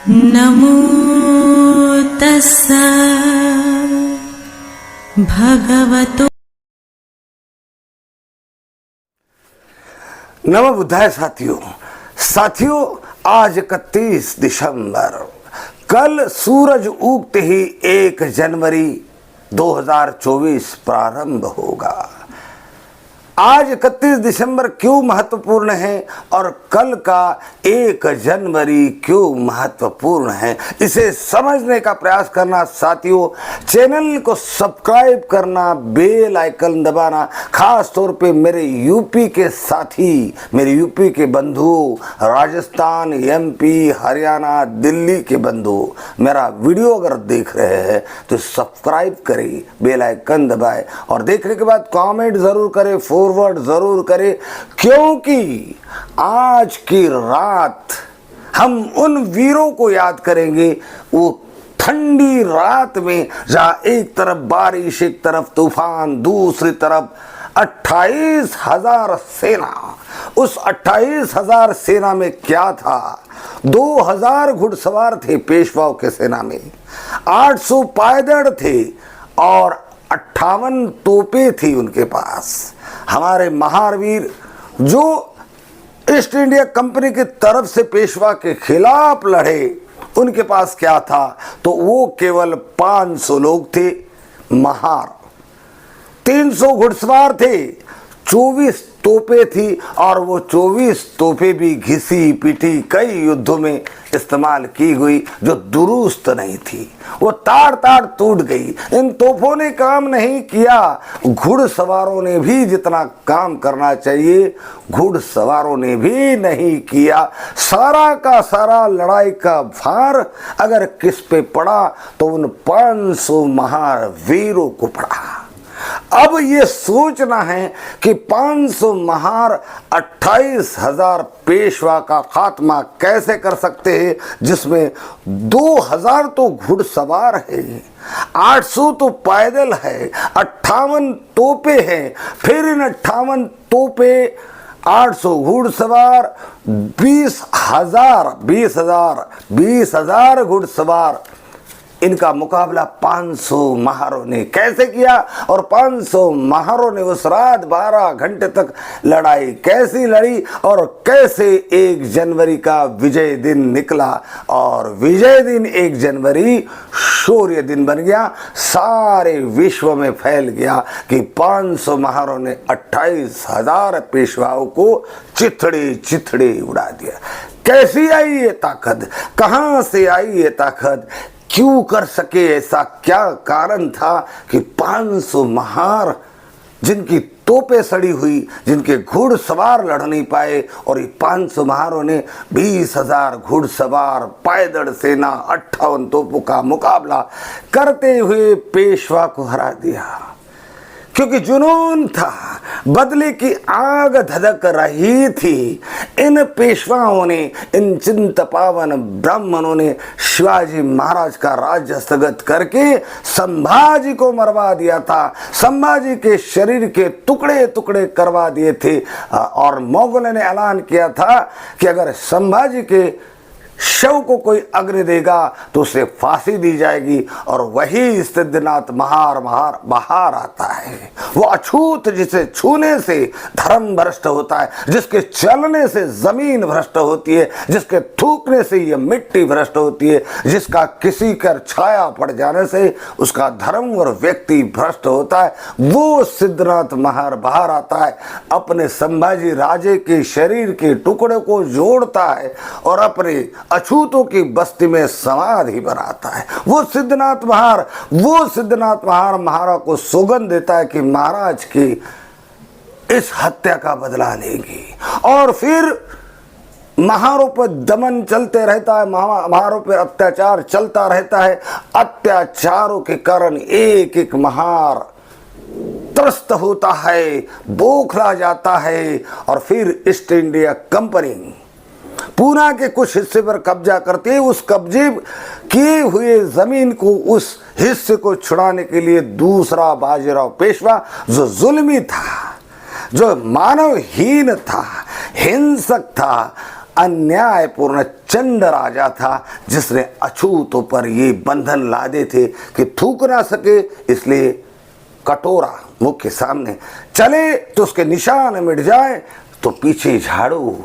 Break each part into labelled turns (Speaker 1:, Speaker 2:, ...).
Speaker 1: नमो तस्सा भगवतो।
Speaker 2: नमो बुद्धाय। साथियों आज 31 दिसंबर, कल सूरज उगते ही 1 जनवरी 2024 प्रारंभ होगा। आज 31 दिसंबर क्यों महत्वपूर्ण है और कल का 1 जनवरी क्यों महत्वपूर्ण है, इसे समझने का प्रयास करना। साथियों, चैनल को सब्सक्राइब करना, बेल आइकन दबाना। खास तौर पे मेरे यूपी के साथी, मेरे यूपी के बंधु, राजस्थान, एमपी, हरियाणा, दिल्ली के बंधु मेरा वीडियो अगर देख रहे हैं तो सब्सक्राइब करें, बेल आइकन दबाएं और देखने के बाद कमेंट जरूर करें, फॉरवर्ड जरूर करें, क्योंकि आज की रात हम उन वीरों को याद करेंगे। वो ठंडी रात में जहां एक तरफ बारिश, एक तरफ तूफान, दूसरी तरफ 28,000 सेना। उस 28,000 सेना में क्या था? 2,000 घुड़सवार थे पेशवाओं के सेना में, 800 पायदड़ थे और 58 तोपें थी उनके पास। हमारे महावीर जो ईस्ट इंडिया कंपनी की तरफ से पेशवा के खिलाफ लड़े, उनके पास क्या था? तो वो केवल 500 लोग थे। महार 300 घुड़सवार थे, 24 तोपें थी और वो 24 तोपें भी घिसी पिटी कई युद्धों में इस्तेमाल की हुई, जो दुरुस्त नहीं थी। वो ताड़ ताड़ टूट गई। इन तोपों ने काम नहीं किया। घुड़सवारों ने भी जितना काम करना चाहिए, घुड़सवारों ने भी नहीं किया। सारा का सारा लड़ाई का भार अगर किस पे पड़ा तो उन 500 महार वीरों को पड़ा। अब ये सोचना है कि 500 महार 28,000 पेशवा का खात्मा कैसे कर सकते हैं, जिसमें 2,000 तो घुड़सवार है, 800 तो पैदल है, 58 तोपे हैं, फिर इन 58 तोपे, 800 घुड़सवार, 20,000 घुड़सवार, इनका मुकाबला 500 महारों ने कैसे किया? और 500 महारों ने उस रात 12 घंटे तक लड़ाई कैसी लड़ी और कैसे 1 जनवरी का विजय दिन निकला। और विजय दिन 1 जनवरी शौर्य दिन बन गया, सारे विश्व में फैल गया कि 500 महारों ने 28,000 पेशवाओं को चिथड़े चिथड़े उड़ा दिया। कैसी आई ये ताकत? कहां से आई ये ताकत? क्यों कर सके ऐसा? क्या कारण था कि 500 महार, जिनकी तोपें सड़ी हुई, जिनके घुड़सवार लड़ नहीं पाए, और ये 500 महारों ने 20,000 घुड़सवार, पायदड़ सेना, 58 तोपों का मुकाबला करते हुए पेशवा को हरा दिया? क्योंकि जुनून था, बदले की आग धधक रही थी। इन पेशवाओं ने, इन चिंत पावन ब्राह्मणों ने शिवाजी महाराज का राज्य हस्तगत करके संभाजी को मरवा दिया था। संभाजी के शरीर के टुकड़े टुकड़े करवा दिए थे और मुगलों ने ऐलान किया था कि अगर संभाजी के शव को कोई अग्नि देगा तो उसे फांसी दी जाएगी। और वही सिद्धनाथ बाहर आता है। वो अछूत, जिसे छूने से धर्म भ्रष्ट होता है, जिसके चलने से जमीन भ्रष्ट होती है, जिसके थूकने से ये मिट्टी भ्रष्ट होती है, जिसका किसी कर छाया पड़ जाने से उसका धर्म और व्यक्ति भ्रष्ट होता है, वो सिद्धनाथ बाहर आता है। अपने संभाजी राजे के शरीर के टुकड़े को जोड़ता है और अपने अछूतों की बस्ती में समाधि बनाता है। वो सिद्धनाथ महारा को सौगंध देता है कि महाराज की इस हत्या का बदला लेंगे। और फिर महारों पर दमन चलते रहता है, महारों पर अत्याचार चलता रहता है। अत्याचारों के कारण एक एक महार त्रस्त होता है, बौखला जाता है। और फिर ईस्ट इंडिया कंपनी पूना के कुछ हिस्से पर कब्जा करते, उस कब्जे किए हुए जमीन को, उस हिस्से को छुड़ाने के लिए दूसरा बाजीराव पेशवा, जो जुल्मी था, जो मानवहीन था, हिंसक था, अन्यायपूर्ण चंड राजा था, जिसने अछूतों पर ये बंधन लादे थे कि थूक ना सके, इसलिए कटोरा मुख के सामने चले तो उसके निशान मिट जाए तो पीछे झाड़ू,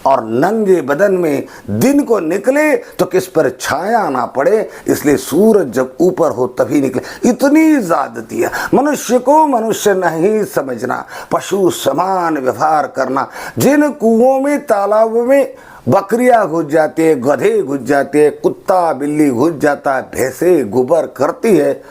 Speaker 2: और नंगे बदन में दिन को निकले तो किस पर छाया ना पड़े, इसलिए सूरज जब ऊपर हो तभी निकले। इतनी ज्यादती है। मनुष्य को मनुष्य नहीं समझना, पशु समान व्यवहार करना। जिन कुओं में तालाबों में बकरियां घुस जाती है, गधे घुस जाते हैं, कुत्ता बिल्ली घुस जाता है, भैंसे गोबर करती है,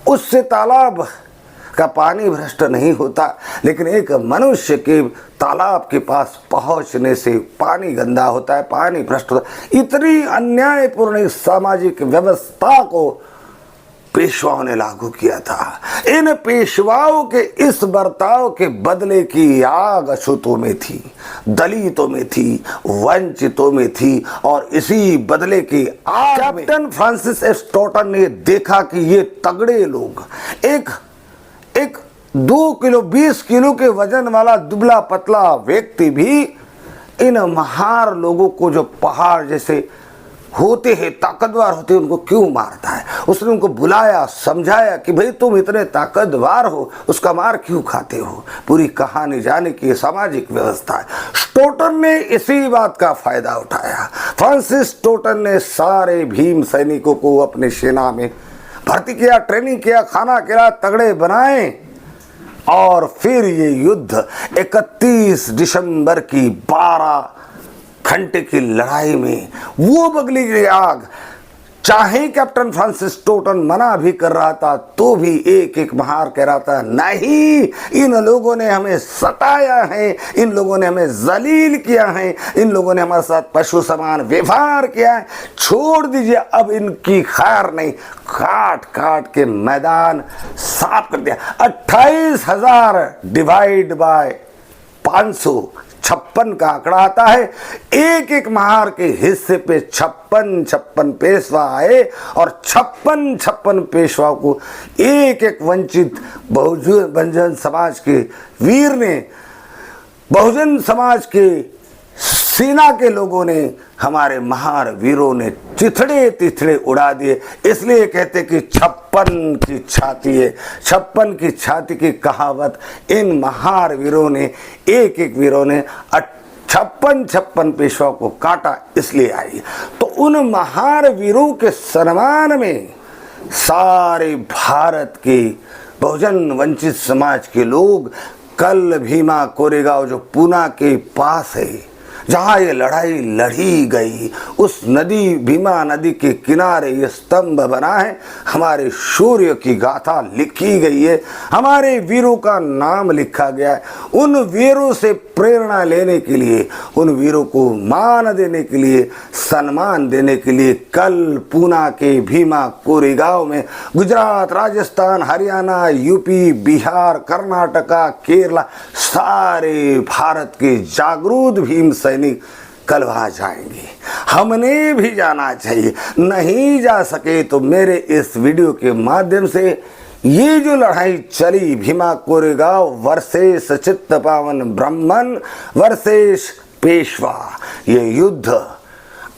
Speaker 2: उससे तालाब का पानी भ्रष्ट नहीं होता, लेकिन एक मनुष्य के तालाब के पास पहुंचने से पानी गंदा होता है, पानी भ्रष्ट होता है। इतनी अन्यायपूर्ण सामाजिक व्यवस्था को पेशवाओं ने लागू किया था। इन पेशवाओं के इस बर्ताव के बदले की आग अछूतों में थी, दलितों में थी, वंचितों में थी, और इसी बदले की आग कैप्टन फ्रांसिस एस टॉटन ने देखा कि ये तगड़े लोग एक 2 किलो 20 किलो के वजन वाला दुबला पतला व्यक्ति भी इन महार लोगों को, जो पहाड़ जैसे होते हैं, ताकतवर होते हैं, उनको क्यों मारता है। उसने उनको बुलाया, समझाया कि भाई तुम इतने ताकतवर हो, उसका मार क्यों खाते हो। पूरी कहानी जाने की सामाजिक व्यवस्था है। टोटन ने इसी बात का फायदा उठाया। फ्रांसिस टोटन ने सारे भीम सैनिकों को अपने सेना में भर्ती किया, ट्रेनिंग किया, खाना खिलाया, तगड़े बनाए, और फिर ये युद्ध 31 दिसंबर की 12 घंटे की लड़ाई में वो बगली की आग, चाहे कैप्टन फ्रांसिस टोटन मना भी कर रहा था तो भी एक एक महार कह रहा था, नहीं, इन लोगों ने हमें सताया है, इन लोगों ने हमें जलील किया है, इन लोगों ने हमारे साथ पशु समान व्यवहार किया है, छोड़ दीजिए, अब इनकी खैर नहीं। काट काट के मैदान साफ कर दिया। 28,000 डिवाइड बाय 556 का आंकड़ा आता है। एक एक महार के हिस्से पे 56 पेशवा आए, और 56 पेशवाओं को एक एक वंचित बहुजन समाज के वीर ने, बहुजन समाज के सेना के लोगों ने, हमारे महार वीरों ने चिथड़े तिथड़े उड़ा दिए। इसलिए कहते कि 56 की छाती है, 56 की छाती की कहावत इन महार वीरों ने, एक एक वीरों ने 56 पेशवाओं को काटा, इसलिए आई। तो उन महार वीरों के सम्मान में सारे भारत के बहुजन वंचित समाज के लोग कल भीमा कोरेगांव, जो पूना के पास है, जहाँ ये लड़ाई लड़ी गई, उस नदी, भीमा नदी के किनारे ये स्तंभ बना है, हमारे शौर्य की गाथा लिखी गई है, हमारे वीरों का नाम लिखा गया है। उन वीरों से प्रेरणा लेने के लिए, उन वीरों को मान देने के लिए, सम्मान देने के लिए कल पूना के भीमा कोरेगांव में गुजरात, राजस्थान, हरियाणा, यूपी, बिहार, कर्नाटका, केरला, सारे भारत के जागरूक भीम सैनिक कल वहां जाएंगे। हमने भी जाना चाहिए। नहीं जा सके तो मेरे इस वीडियो के माध्यम से ये जो लड़ाई चली, भीमा कोरेगांव वर्सेस चित्त पावन ब्राह्मण वर्सेस पेशवा, ये युद्ध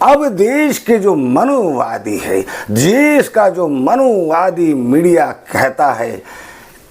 Speaker 2: अब देश के जो मनुवादी है, देश का जो मनुवादी मीडिया कहता है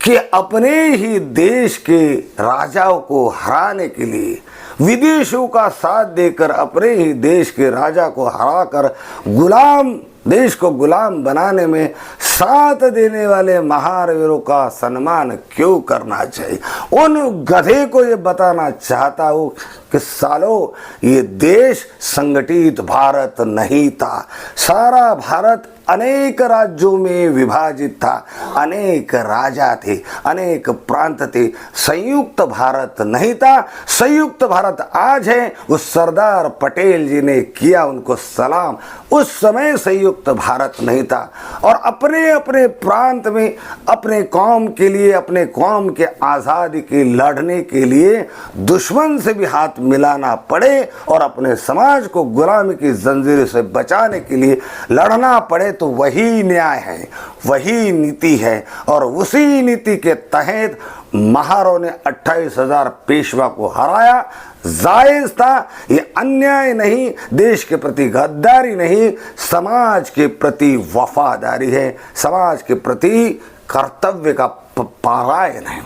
Speaker 2: कि अपने ही देश के राजाओं को हराने के लिए विदेशों का साथ देकर अपने ही देश के राजा को हराकर गुलाम, देश को गुलाम बनाने में साथ देने वाले महावीरों का सम्मान क्यों करना चाहिए। उन गधे को ये बताना चाहता हूँ कि सालों, ये देश संगठित भारत नहीं था। सारा भारत अनेक राज्यों में विभाजित था, अनेक राजा थे, अनेक प्रांत थे, संयुक्त भारत नहीं था। संयुक्त भारत आज है, उस सरदार पटेल जी ने किया, उनको सलाम। उस समय संयुक्त भारत नहीं था, और अपने अपने प्रांत में अपने कौम के लिए, अपने कौम के आज़ादी के लड़ने के लिए दुश्मन से भी हाथ मिलाना पड़े और अपने समाज को गुलामी की जंजीर से बचाने के लिए लड़ना पड़े, तो वही न्याय है, वही नीति है। और उसी नीति के तहत महारों ने 28,000 पेशवा को हराया, जायज था। ये अन्याय नहीं, देश के प्रति गद्दारी नहीं, समाज के प्रति वफादारी है, समाज के प्रति कर्तव्य का पारायण है।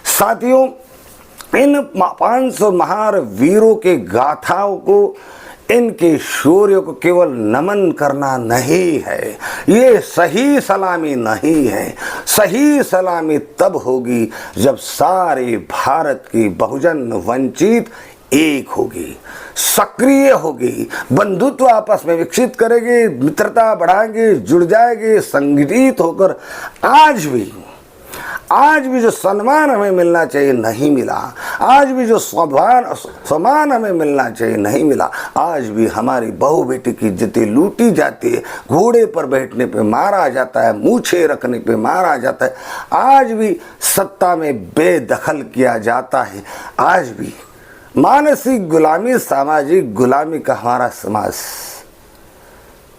Speaker 2: साथियों, इन 500 महार वीरों के गाथाओं को, इनके शौर्य को केवल नमन करना नहीं है, ये सही सलामी नहीं है। सही सलामी तब होगी जब सारे भारत की बहुजन वंचित एक होगी, सक्रिय होगी, बंधुत्व आपस में विकसित करेगी, मित्रता बढ़ाएंगे, जुड़ जाएंगे, संगठित होकर। आज भी जो सम्मान हमें मिलना चाहिए नहीं मिला, आज भी जो सम्मान हमें मिलना चाहिए नहीं मिला, आज भी हमारी बहू बेटी की इज्जतें लूटी जाती है, घोड़े पर बैठने पे मारा जाता है, मूछे रखने पे मारा जाता है, आज भी सत्ता में बेदखल किया जाता है, आज भी मानसिक गुलामी, सामाजिक गुलामी का हमारा समाज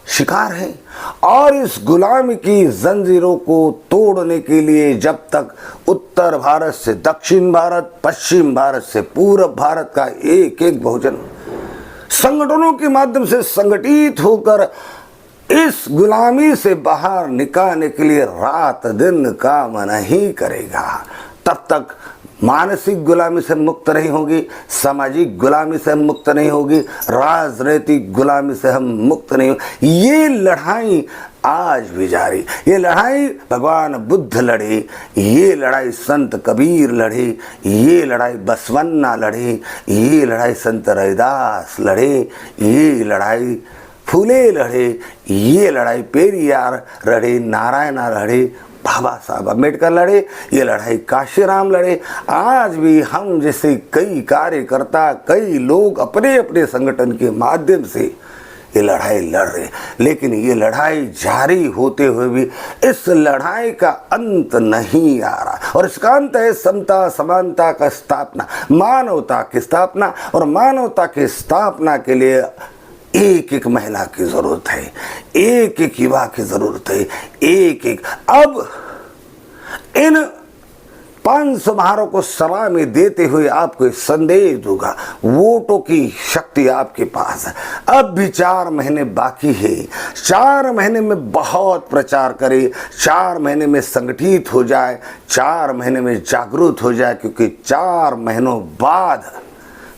Speaker 2: शिकार है। और इस गुलामी की जंजीरों को तोड़ने के लिए जब तक उत्तर भारत से दक्षिण भारत, पश्चिम भारत से पूर्व भारत का एक एक बहुजन संगठनों के माध्यम से संगठित होकर इस गुलामी से बाहर निकालने के लिए रात दिन काम नहीं करेगा, तब तक मानसिक गुलामी से मुक्त नहीं होगी, सामाजिक गुलामी से हम मुक्त नहीं होगी, राजनीतिक गुलामी से हम मुक्त नहीं होगी। ये लड़ाई आज भी जारी, ये लड़ाई भगवान बुद्ध लड़े, ये लड़ाई संत कबीर लड़े, ये लड़ाई बसवन्ना लड़े, ये लड़ाई संत रविदास लड़े, ये लड़ाई फूले लड़े, ये लड़ाई पेरियार लड़े, नारायणा लड़े, बाबा साहब अम्बेडकर लड़े, ये लड़ाई काशीराम लड़े। आज भी हम जैसे कई कार्यकर्ता, कई लोग अपने अपने संगठन के माध्यम से ये लड़ाई लड़ रहे, लेकिन ये लड़ाई जारी होते हुए भी इस लड़ाई का अंत नहीं आ रहा। और इसका अंत है समता समानता का स्थापना, मानवता की स्थापना। और मानवता की स्थापना के लिए एक एक महिला की जरूरत है, एक एक युवा की जरूरत है, एक एक। अब इन 500 महारों को सलामी देते हुए आपको संदेश दूंगा, वोटों की शक्ति आपके पास है। अब भी 4 महीने बाकी है, 4 महीने में बहुत प्रचार करें, 4 महीने में संगठित हो जाए, 4 महीने में जागरूक हो जाए, क्योंकि 4 महीनों बाद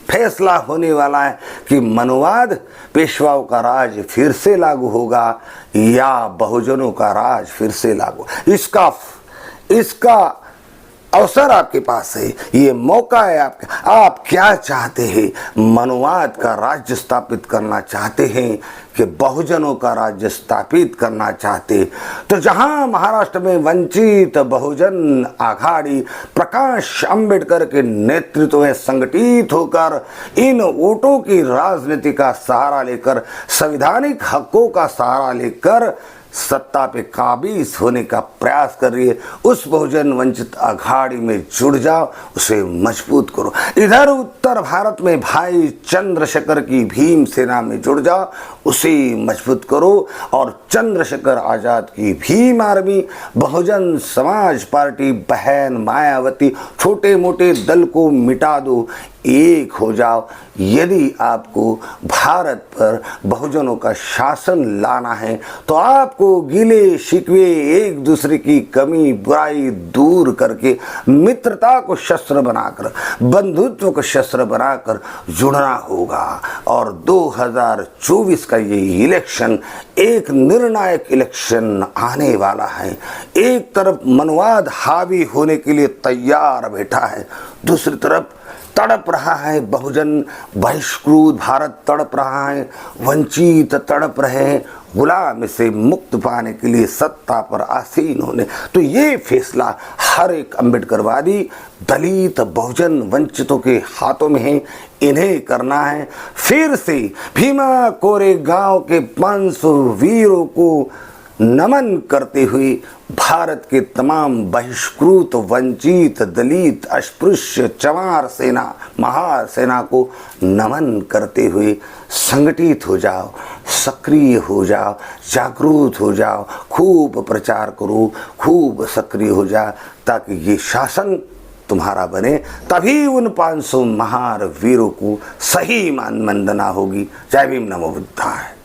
Speaker 2: फैसला होने वाला है कि मनुवाद, पेशवाओं का राज फिर से लागू होगा या बहुजनों का राज फिर से लागू। इसका अवसर आपके पास है, ये मौका है आपका। आप क्या चाहते हैं? मनुवाद का राज्य स्थापित करना चाहते हैं कि बहुजनों का राज्य स्थापित करना चाहते? तो जहां महाराष्ट्र में वंचित बहुजन आघाड़ी प्रकाश अंबेडकर के नेतृत्व में संगठित होकर इन वोटों की राजनीति का सहारा लेकर, संवैधानिक हकों का सहारा लेकर सत्ता पे काबिज होने का प्रयास कर रही है, उस बहुजन वंचित अखाड़ी में जुड़ जाओ, उसे मजबूत करो। इधर उत्तर भारत में भाई चंद्रशेखर की भीम सेना में जुड़ जाओ, उसे मजबूत करो। और चंद्रशेखर आजाद की भीम आर्मी, बहुजन समाज पार्टी, बहन मायावती, छोटे मोटे दल को मिटा दो, एक हो जाओ। यदि आपको भारत पर बहुजनों का शासन लाना है तो आपको गिले शिकवे, एक दूसरे की कमी बुराई दूर करके, मित्रता को शस्त्र बनाकर, बंधुत्व को शस्त्र बनाकर जुड़ना होगा। और 2024 का ये इलेक्शन एक निर्णायक इलेक्शन आने वाला है। एक तरफ मनवाद हावी होने के लिए तैयार बैठा है, दूसरी तरफ तड़प रहा है बहुजन, बहिष्कृत भारत तड़प रहा है, वंचित तड़प रहे हैं गुलाम से मुक्त पाने के लिए, सत्ता पर आसीन होने। तो ये फैसला हर एक अम्बेडकरवादी, दलित, बहुजन, वंचितों के हाथों में है, इन्हें करना है। फिर से भीमा कोरेगांव के 500 वीरों को नमन करते हुए भारत के तमाम बहिष्कृत, वंचित, दलित, अस्पृश्य, चमार सेना, महार सेना को नमन करते हुए संगठित हो जाओ, सक्रिय हो जाओ, जागरूक हो जाओ, खूब प्रचार करो, खूब सक्रिय हो जाओ, ताकि ये शासन तुम्हारा बने, तभी उन 500 महान वीरों को सही मान वंदना होगी। जय भीम, नमो बुद्धाय।